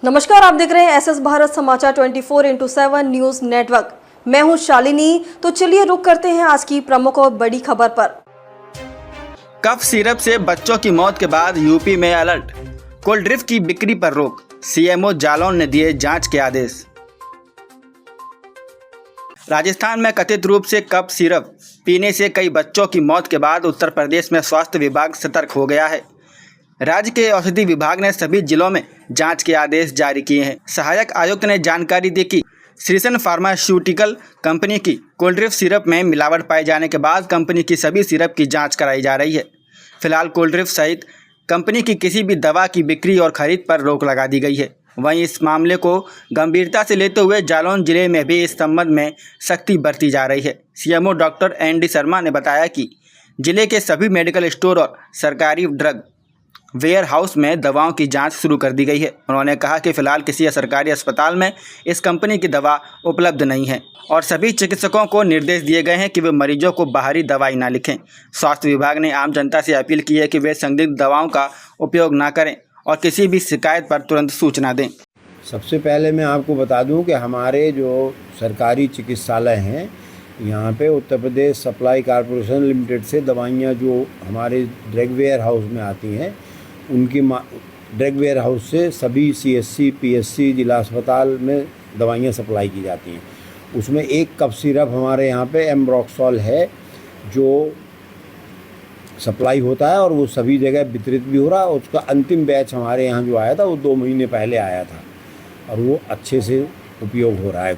नमस्कार, आप देख रहे हैं एसएस भारत समाचार 24x7 न्यूज नेटवर्क। मैं हूं शालिनी। तो चलिए रुक करते हैं आज की प्रमुख और बड़ी खबर पर। कफ सिरप से बच्चों की मौत के बाद यूपी में अलर्ट। कोल्ड ड्रिंक की बिक्री पर रोक। सीएमओ जालौन ने दिए जांच के आदेश। राजस्थान में कथित रूप से कफ सिरप पीने से कई बच्चों की मौत के बाद उत्तर प्रदेश में स्वास्थ्य विभाग सतर्क हो गया है। राज्य के औषधि विभाग ने सभी जिलों में जांच के आदेश जारी किए हैं। सहायक आयुक्त ने जानकारी दी कि श्रीसन फार्मास्यूटिकल कंपनी की कोल्ड ड्रिंक सिरप में मिलावट पाए जाने के बाद कंपनी की सभी सिरप की जांच कराई जा रही है। फिलहाल कोल्ड ड्रिंक सहित कंपनी की किसी भी दवा की बिक्री और खरीद पर रोक लगा दी गई है। वहीं इस मामले को गंभीरता से लेते हुए जालौन जिले में भी इस संबंध में सख्ती बरती जा रही है। सीएमओ डॉक्टर एनडी शर्मा ने बताया कि जिले के सभी मेडिकल स्टोर और सरकारी ड्रग वेयर हाउस में दवाओं की जांच शुरू कर दी गई है। उन्होंने कहा कि फिलहाल किसी सरकारी अस्पताल में इस कंपनी की दवा उपलब्ध नहीं है और सभी चिकित्सकों को निर्देश दिए गए हैं कि वे मरीजों को बाहरी दवाई ना लिखें। स्वास्थ्य विभाग ने आम जनता से अपील की है कि वे संदिग्ध दवाओं का उपयोग ना करें और किसी भी शिकायत पर तुरंत सूचना दें। सबसे पहले मैं आपको बता दूं कि हमारे जो सरकारी चिकित्सालय हैं, यहाँ पे Uttar Pradesh supply corporation limited से दवाइयाँ जो हमारे ड्रग वेयर हाउस में आती हैं, उनकी ड्रग वेयर हाउस से सभी सीएससी पीएससी जिला अस्पताल में दवाइयाँ सप्लाई की जाती हैं। उसमें एक कफ सिरप हमारे यहाँ पे एम्ब्रोक्सोल है जो सप्लाई होता है और वो सभी जगह वितरित भी हो रहा है। उसका अंतिम बैच हमारे यहाँ जो आया था वो 2 महीने पहले आया था और वो अच्छे से उपयोग हो रहा है।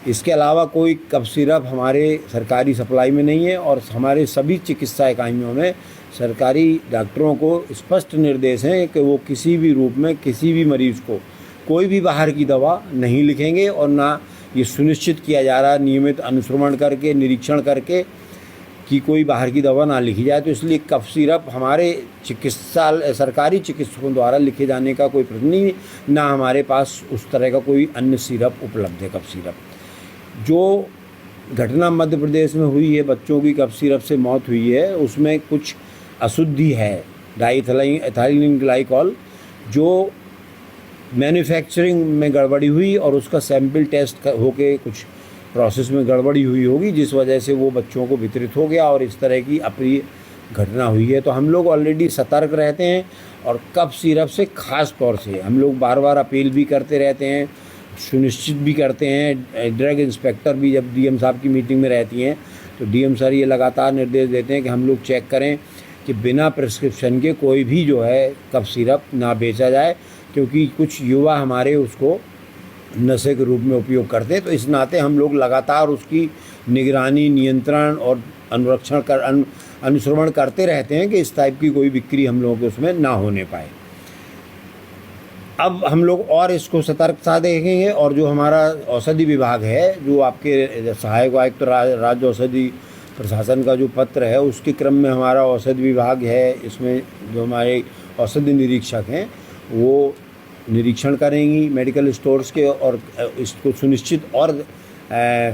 इसके अलावा कोई कफ सिरप हमारे सरकारी सप्लाई में नहीं है और हमारे सभी चिकित्सा इकाइयों में सरकारी डॉक्टरों को स्पष्ट निर्देश हैं कि वो किसी भी रूप में किसी भी मरीज़ को कोई भी बाहर की दवा नहीं लिखेंगे और ना ये सुनिश्चित किया जा रहा है नियमित अनुश्रवण करके निरीक्षण करके कि कोई बाहर की दवा ना लिखी जाए। तो इसलिए कफ सिरप हमारे सरकारी चिकित्सकों द्वारा लिखे जाने का कोई प्रश्न नहीं है, ना हमारे पास उस तरह का कोई अन्य सिरप उपलब्ध है। कफ सिरप जो घटना मध्य प्रदेश में हुई है, बच्चों की कफ सिरप से मौत हुई है, उसमें कुछ अशुद्धि है डाइएथिलीन ग्लाइकॉल जो मैन्युफैक्चरिंग में गड़बड़ी हुई और उसका सैंपल टेस्ट होके कुछ प्रोसेस में गड़बड़ी हुई होगी, जिस वजह से वो बच्चों को वितरित हो गया और इस तरह की अप्रिय घटना हुई है। तो हम लोग ऑलरेडी सतर्क रहते हैं और कफ सिरप से ख़ास तौर से हम लोग बार बार अपील भी करते रहते हैं, सुनिश्चित भी करते हैं। ड्रग इंस्पेक्टर भी जब डीएम साहब की मीटिंग में रहती हैं तो डीएम सर ये लगातार निर्देश देते हैं कि हम लोग चेक करें कि बिना प्रिस्क्रिप्शन के कोई भी जो है कफ सिरप ना बेचा जाए, क्योंकि कुछ युवा हमारे उसको नशे के रूप में उपयोग करते हैं। तो इस नाते हम लोग लगातार उसकी निगरानी, नियंत्रण और अनुश्रवण करते रहते हैं कि इस टाइप की कोई बिक्री हम लोगों के उसमें ना होने पाए। अब हम लोग और इसको सतर्कता देखेंगे और जो हमारा औषधि विभाग है, जो आपके सहायक आयुक्त राज्य औषधि प्रशासन का जो पत्र है, उसके क्रम में हमारा औषधि विभाग है, इसमें जो हमारे औषधि निरीक्षक हैं वो निरीक्षण करेंगी मेडिकल स्टोर्स के और इसको सुनिश्चित और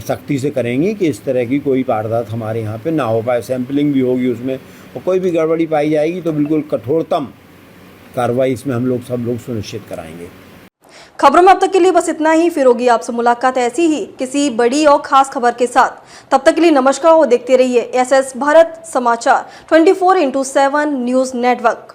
सख्ती से करेंगी कि इस तरह की कोई वारदात हमारे यहाँ पे ना हो पाए। सैंपलिंग भी होगी उसमें और कोई भी गड़बड़ी पाई जाएगी तो बिल्कुल कठोरतम कार्रवाई इसमें हम लोग सब लोग सुनिश्चित कराएंगे। खबरों में अब तक के लिए बस इतना ही। फिर होगी आपसे मुलाकात ऐसी ही किसी बड़ी और खास खबर के साथ। तब तक के लिए नमस्कार और देखते रहिए एसएस भारत समाचार 24x7 न्यूज नेटवर्क।